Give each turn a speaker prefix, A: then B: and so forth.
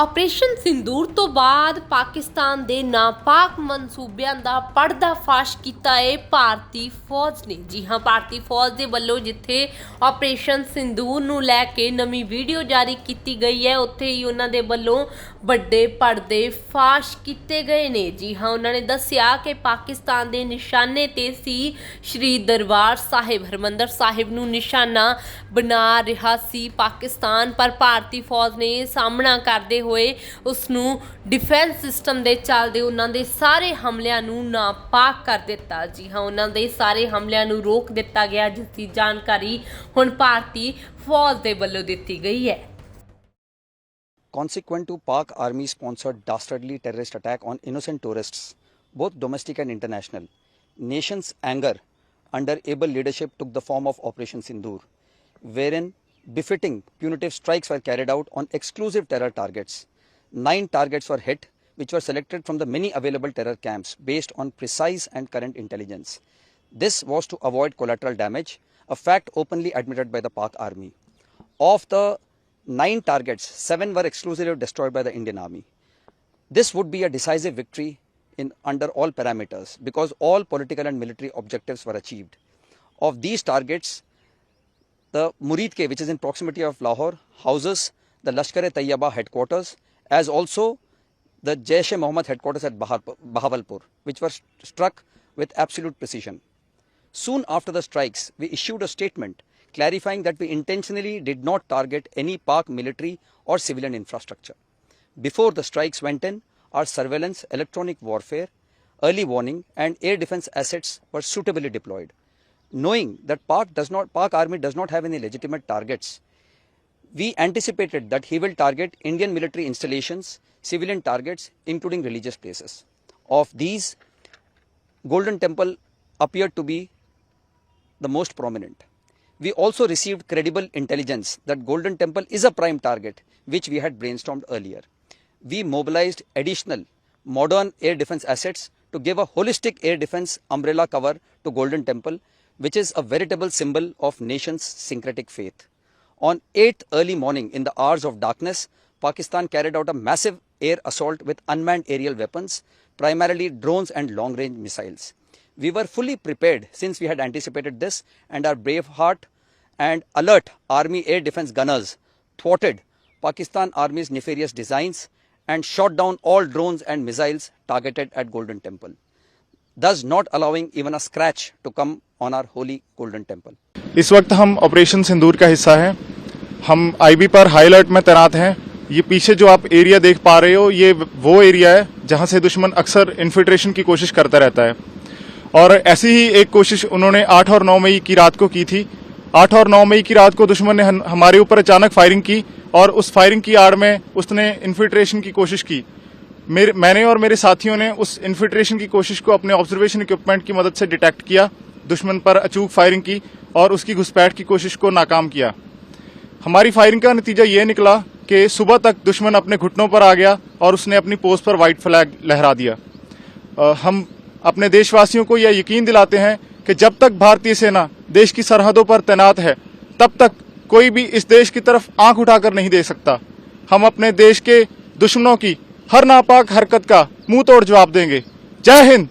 A: Operation sindoor ਤੋਂ ਬਾਅਦ ਪਾਕਿਸਤਾਨ ਦੇ ਨਾਪਾਕ ਮਨਸੂਬਿਆਂ ਦਾ ਪਰਦਾਫਾਸ਼ ਕੀਤਾ ਹੈ ਭਾਰਤੀ ਫੌਜ ਨੇ। ਜੀ ਹਾਂ, ਭਾਰਤੀ ਫੌਜ ਦੇ ਵੱਲੋਂ ਜਿੱਥੇ ਆਪਰੇਸ਼ਨ ਸਿੰਦੂਰ ਨੂੰ ਲੈ ਕੇ ਨਵੀਂ ਵੀਡੀਓ ਜਾਰੀ ਕੀਤੀ ਗਈ ਹੈ, ਉੱਥੇ ਹੀ ਉਹਨਾਂ ਦੇ ਵੱਲੋਂ ਵੱਡੇ ਪਰਦੇ ਫਾਸ਼ ਕੀਤੇ ਗਏ ਨੇ। ਜੀ ਹਾਂ, ਉਹਨਾਂ ਨੇ ਦੱਸਿਆ ਕਿ ਪਾਕਿਸਤਾਨ ਦੇ ਨਿਸ਼ਾਨੇ ਤੇ ਸੀ ਸ਼੍ਰੀ ਦਰਬਾਰ ਸਾਹਿਬ, ਹਰਮੰਦਰ ਸਾਹਿਬ ਨੂੰ ਨਿਸ਼ਾਨਾ ਬਣਾ ਰਿਹਾ ਸੀ ਪਾਕਿਸਤਾਨ, ਪਰ ਭਾਰਤੀ ਫੌਜ ਨੇ ਸਾਹਮਣਾ ਕਰਦੇ ਹੋਏ ਉਸ ਨੂੰ ਡਿਫੈਂਸ ਸਿਸਟਮ ਦੇ ਚੱਲਦੇ ਉਹਨਾਂ ਦੇ ਸਾਰੇ ਹਮਲਿਆਂ ਨੂੰ ਨਾਪਾਕ ਕਰ ਦਿੱਤਾ। ਜੀ ਹਾਂ, ਉਹਨਾਂ ਦੇ ਸਾਰੇ ਹਮਲਿਆਂ ਨੂੰ ਰੋਕ ਦਿੱਤਾ ਗਿਆ, ਜਿਸ ਦੀ ਜਾਣਕਾਰੀ ਹੁਣ ਭਾਰਤੀ ਫੌਜ ਦੇ ਵੱਲੋਂ ਦਿੱਤੀ ਗਈ ਹੈ।
B: Consequent to Pak Army-sponsored dastardly terrorist attack on innocent tourists, both domestic and international, nation's anger under able leadership took the form of Operation Sindoor, wherein befitting punitive strikes were carried out on exclusive terror targets. 9 targets were hit, which were selected from the many available terror camps based on precise and current intelligence. This was to avoid collateral damage, a fact openly admitted by the Pak Army. Of the 9 targets, 7 were exclusively destroyed by the Indian Army. This would be a decisive victory under all parameters because all political and military objectives were achieved. Of these targets, the Murid Ke, which is in proximity of Lahore, houses the Lashkar-e-Tayyaba headquarters, as also the Jaish-e-Mohammed headquarters at Bahawalpur, which were struck with absolute precision. Soon after the strikes, we issued a statement clarifying that we intentionally did not target any Pak military or civilian infrastructure. Before the strikes went in, our surveillance, electronic warfare, early warning and air defense assets were suitably deployed. Knowing that Pak Army does not have any legitimate targets, we anticipated that he will target Indian military installations, civilian targets, including religious places. Of these, Golden Temple appeared to be the most prominent. We also received credible intelligence that Golden Temple is a prime target, which we had brainstormed earlier. We mobilized additional modern air defense assets to give a holistic air defense umbrella cover to Golden Temple, which is a veritable symbol of nation's syncretic faith. On 8th early morning, in the hours of darkness, Pakistan carried out a massive air assault with unmanned aerial weapons, primarily drones and long-range missiles. We were fully prepared since we had anticipated this, and our brave heart and alert Army air defense gunners thwarted Pakistan Army's nefarious designs and shot down all drones and missiles targeted at Golden Temple, thus not allowing even a scratch to come on our holy Golden Temple.
C: इस वक्त हम operation सिंदूर का हिस्सा हैं। हम IB पर high alert में तैनात हैं। ये पीछे जो आप एरिया देख पा रहे हो, ये वो एरिया है जहां से दुश्मन अक्सर इन्फिल्ट्रेशन की कोशिश करता रहता है, और ऐसी ही एक कोशिश उन्होंने 8 और 9 मई की रात को की थी। 8 और 9 मई की रात को दुश्मन ने हमारे ऊपर अचानक फायरिंग की, और उस फायरिंग की आड़ में उसने इन्फिल्ट्रेशन की कोशिश की। मैंने और मेरे साथियों ने उस इन्फिल्ट्रेशन की कोशिश को अपने ऑब्जर्वेशन इक्विपमेंट की मदद से डिटेक्ट किया, दुश्मन पर अचूक फायरिंग की और उसकी घुसपैठ की कोशिश को नाकाम किया। हमारी फायरिंग का नतीजा ये निकला कि सुबह तक दुश्मन अपने घुटनों पर आ गया और उसने अपनी पोस्ट पर व्हाइट फ्लैग लहरा दिया। हम अपने देशवासियों को यह यकीन दिलाते हैं कि जब तक भारतीय सेना देश की सरहदों पर तैनात है, तब तक कोई भी इस देश की तरफ आंख उठाकर नहीं देख सकता। हम अपने देश के दुश्मनों की हर नापाक हरकत का मुंह तोड़ जवाब देंगे। जय हिंद।